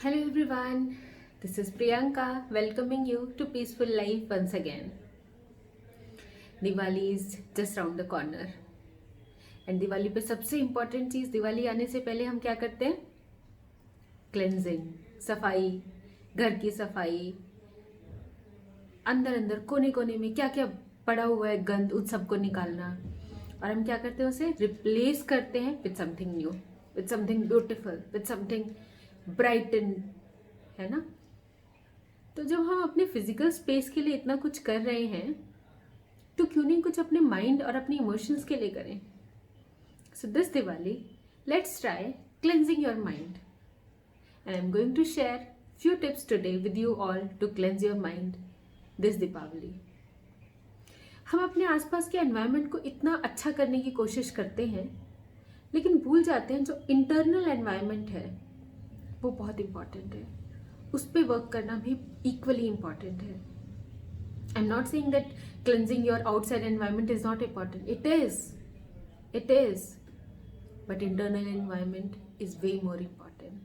Hello everyone, this is Priyanka welcoming you to Peaceful Life once again. Diwali is just round the corner and Diwali पे सबसे important चीज़ दिवाली आने से पहले हम क्या करते हैं? क्लेंजिंग, सफाई, घर की सफाई, अंदर अंदर कोने कोने में क्या क्या पड़ा हुआ है गंद उन सबको निकालना और हम क्या करते हैं उसे रिप्लेस करते हैं with something new, with something beautiful, with something brighten, है ना? तो जब हम अपने फिजिकल स्पेस के लिए इतना कुछ कर रहे हैं तो क्यों नहीं कुछ अपने माइंड और अपने इमोशंस के लिए करें? So this Diwali let's try cleansing your mind and I am going to share few tips today with you all to cleanse your mind this Deepavali. हम अपने आसपास के एनवायरनमेंट को इतना अच्छा करने की कोशिश करते हैं लेकिन भूल जाते हैं जो इंटरनल एनवायरनमेंट है वो बहुत इम्पॉर्टेंट है, उस पर वर्क करना भी इक्वली इम्पॉर्टेंट है. I am not saying that cleansing your outside environment is not important. It is but internal environment is way more important.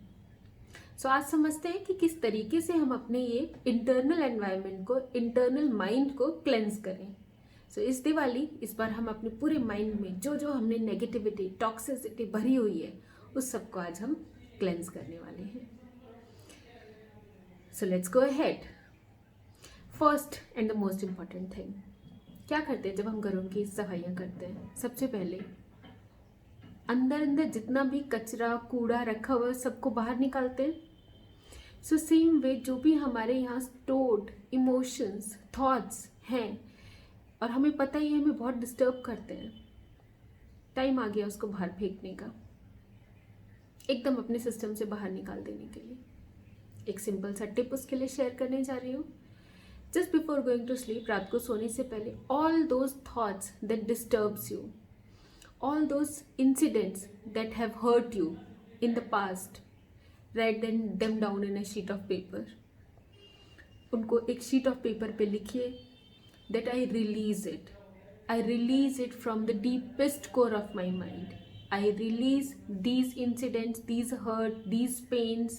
So आज समझते हैं कि किस तरीके से हम अपने ये इंटरनल एनवायरनमेंट को, इंटरनल माइंड को क्लेंज करें. सो इस दिवाली इस बार हम अपने पूरे माइंड में जो जो हमने नेगेटिविटी, टॉक्सिसिटी भरी हुई है उस सबको आज हम क्लेंज करने वाले हैं. So let's go ahead. First and the most important thing, क्या करते हैं जब हम घरों की सफाइयाँ करते हैं? सबसे पहले अंदर अंदर जितना भी कचरा कूड़ा रखा हुआ है सबको बाहर निकालते हैं. सो सेम वे जो भी हमारे यहाँ स्टोर्ड इमोशंस, थॉट्स हैं और हमें पता ही है हमें बहुत डिस्टर्ब करते हैं, टाइम आ गया उसको बाहर फेंकने का, एकदम अपने सिस्टम से बाहर निकाल देने के लिए. एक सिंपल सा टिप उसके लिए शेयर करने जा रही हूँ. Just before going to sleep, रात को सोने से पहले, all those thoughts that disturbs you, all those incidents that have hurt you in the past, write them down in a sheet of paper. उनको एक sheet of paper पे लिखिए that I release it. I release it from the deepest core of my mind. I release these incidents, these hurt, these pains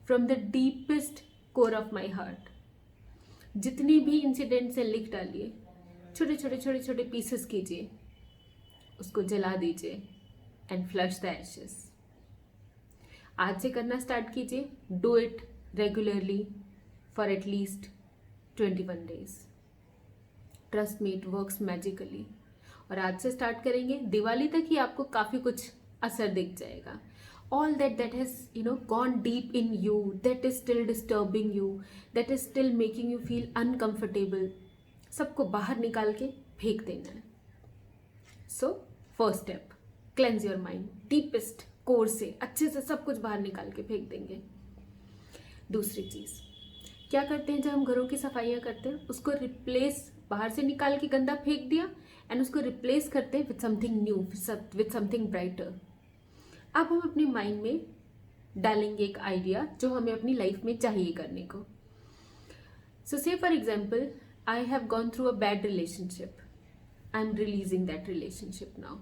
from the deepest core of my heart. जितने भी incidents हैं लिख डालिए, छोटे छोटे छोटे छोटे पीसेस कीजिए, उसको जला दीजिए एंड फ्लश द एशेस. आज से करना स्टार्ट कीजिए. Do it regularly for at least 21 days. Trust me, it works magically. और आज से स्टार्ट करेंगे, दिवाली तक ही आपको काफ़ी कुछ असर दिख जाएगा. All that has gone deep in you, that is still disturbing you, that is still making you feel uncomfortable, सबको बाहर निकाल के फेंक देना है. So first step, cleanse your mind. Deepest core से अच्छे से सब कुछ बाहर निकाल के फेंक देंगे. दूसरी चीज़ क्या करते हैं जब हम घरों की सफाइयाँ करते हैं? उसको रिप्लेस, बाहर से निकाल के गंदा फेंक दिया एंड उसको रिप्लेस करते हैं with something new, with something brighter. अब हम अपने माइंड में डालेंगे एक आइडिया जो हमें अपनी लाइफ में चाहिए करने को. सो से for example, I have gone through a bad relationship. I'm releasing that relationship now.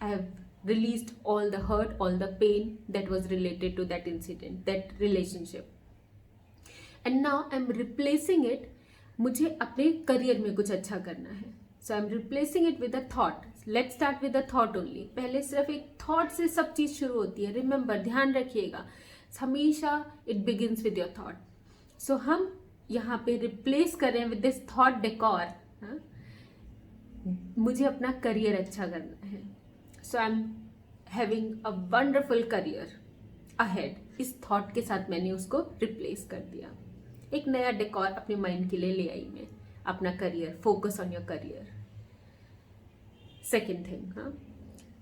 I have released all the hurt, all the pain that was related to that incident, that relationship. And now I'm replacing it. मुझे अपने career में कुछ अच्छा करना है. So I'm replacing it with a thought. Let's start with a thought only. पहले सिर्फ एक thought से सब चीज़ शुरू होती है. Remember, ध्यान रखिएगा, हमेशा it begins with your thought. So हम यहाँ पे replace करें with this thought decor. मुझे अपना करियर अच्छा करना है. So I am having a wonderful career ahead. इस थॉट के साथ मैंने उसको रिप्लेस कर दिया. एक नया डेकोर अपने माइंड के लिए ले आई मैं, अपना career, focus on your career. Second thing, हाँ,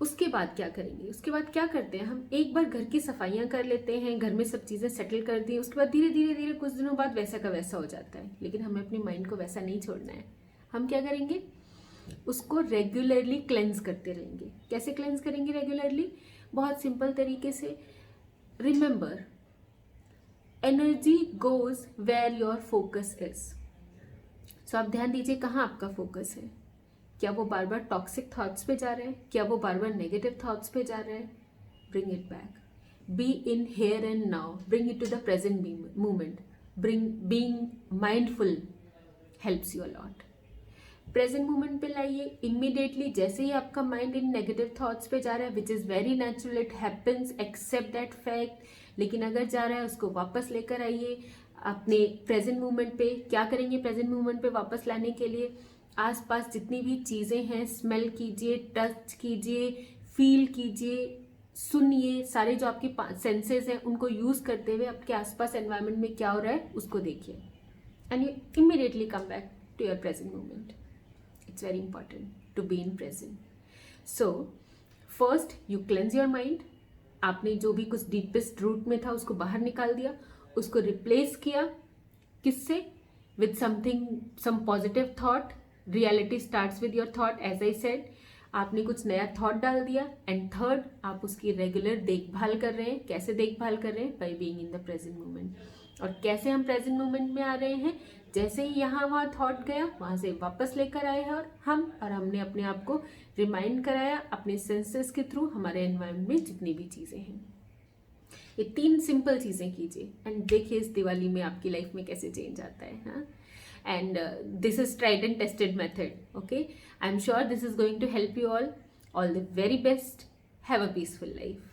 उसके बाद क्या करेंगे? उसके बाद क्या करते हैं हम? एक बार घर की सफाइयाँ कर लेते हैं, घर में सब चीज़ें सेटल कर दी, उसके बाद धीरे धीरे धीरे कुछ दिनों बाद वैसा का वैसा हो जाता है. लेकिन हमें अपने माइंड को वैसा नहीं छोड़ना है. हम क्या करेंगे? उसको रेगुलरली क्लेंज करते रहेंगे. कैसे क्लेंज करेंगे रेगुलरली? बहुत सिंपल तरीके से. Remember, energy goes where your focus is. So आप ध्यान दीजिए कहाँ आपका फोकस है. क्या वो बार बार टॉक्सिक थॉट्स पे जा रहे हैं? क्या वो बार बार नेगेटिव थॉट्स पे जा रहे हैं? Bring it back. be in here and now, bring it to the present moment, being mindful helps you a lot. Present moment पे लाइए इमीडिएटली। जैसे ही आपका माइंड इन नेगेटिव थॉट्स पे जा रहा है, which is very natural, it happens, accept that fact, लेकिन अगर जा रहा है उसको वापस लेकर आइए अपने प्रेजेंट मोमेंट पे। क्या करेंगे प्रेजेंट मोमेंट पे वापस लाने के लिए? आसपास जितनी भी चीज़ें हैं स्मेल कीजिए, टच कीजिए, फील कीजिए, सुनिए, सारे जो आपके सेंसेस हैं उनको यूज़ करते हुए आपके आसपास एनवायरनमेंट में क्या हो रहा है उसको देखिए, and you immediately come back to your present moment. It's very important to be in present. So first you cleanse your mind. आपने जो भी कुछ डीपेस्ट रूट में था उसको बाहर निकाल दिया, उसको रिप्लेस किया किससे? With something, some positive thought. Reality starts with your thought, as I said. आपने कुछ नया थॉट डाल दिया. एंड थर्ड, आप उसकी रेगुलर देखभाल कर रहे हैं. कैसे देखभाल कर रहे हैं? By being in the present moment. और कैसे हम प्रेजेंट मोमेंट में आ रहे हैं? जैसे ही यहाँ वहाँ थॉट गया वहाँ से वापस लेकर आए हैं और हमने अपने आप को रिमाइंड कराया अपने सेंसेस के थ्रू हमारे एनवायरनमेंट में जितनी भी चीज़ें हैं. ये 3 सिंपल चीज़ें कीजिए एंड देखिए इस दिवाली में आपकी लाइफ में कैसे चेंज आता है. हाँ, and this is tried and tested method. Okay, I am sure this is going to help you all. All the very best. Have a peaceful life.